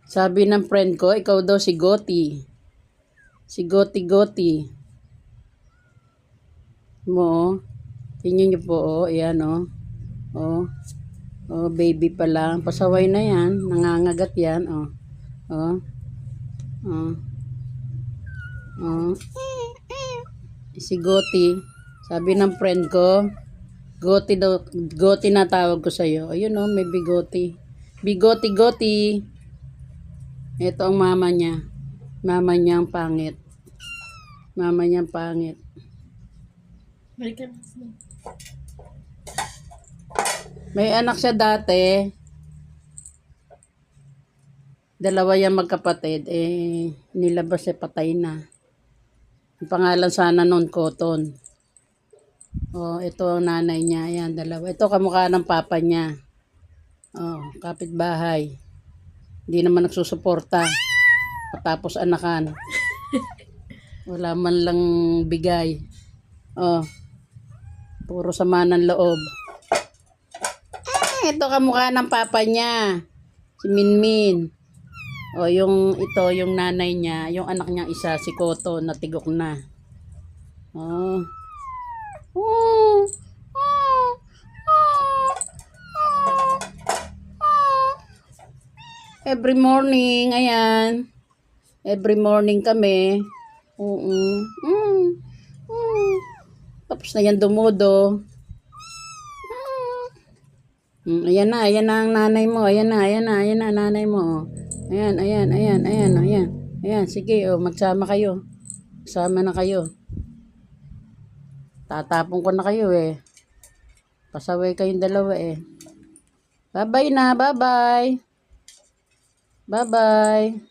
Sabi ng friend ko, ikaw daw si Goti. Si Goti. Mo, tingnan niyo po, oh. Ayan, oh. Oh. Oh, baby pa lang. Pasaway na yan. Nangangagat yan, oh. Oh. Oh. Oh. Si Goti. Sabi ng friend ko, Goti daw, Goti na tawag ko sa'yo. Ayun, oh, may bigoti. Bigoti. Ito ang mama niya. Mama niya ang pangit. Mama niya ang pangit. May anak siya dati. Dalawa yung magkapatid. Nilabas patay na. Ang pangalan sana noon, Cotton. Oh, ito ang nanay niya. Ayan, dalawa. Ito kamukha ng papa niya. Oh, kapitbahay. Hindi naman nagsusuporta. Patapos anakan. Wala man lang bigay. Oh. Puro sama ng loob. Ito kamukha ng papa niya. Si Minmin. O yung nanay niya, yung anak niya isa, si Koto, natigok na. Oh. Every morning, ayan. Every morning kami. Tapos na yan dumudo. Ayan na ang nanay mo. Ayan na nanay mo. Ayan. Ayan, sige, magsama kayo. Magsama na kayo. Tatapon ko na kayo eh. Pasaway kayong dalawa eh. Bye-bye na, bye-bye. Bye-bye.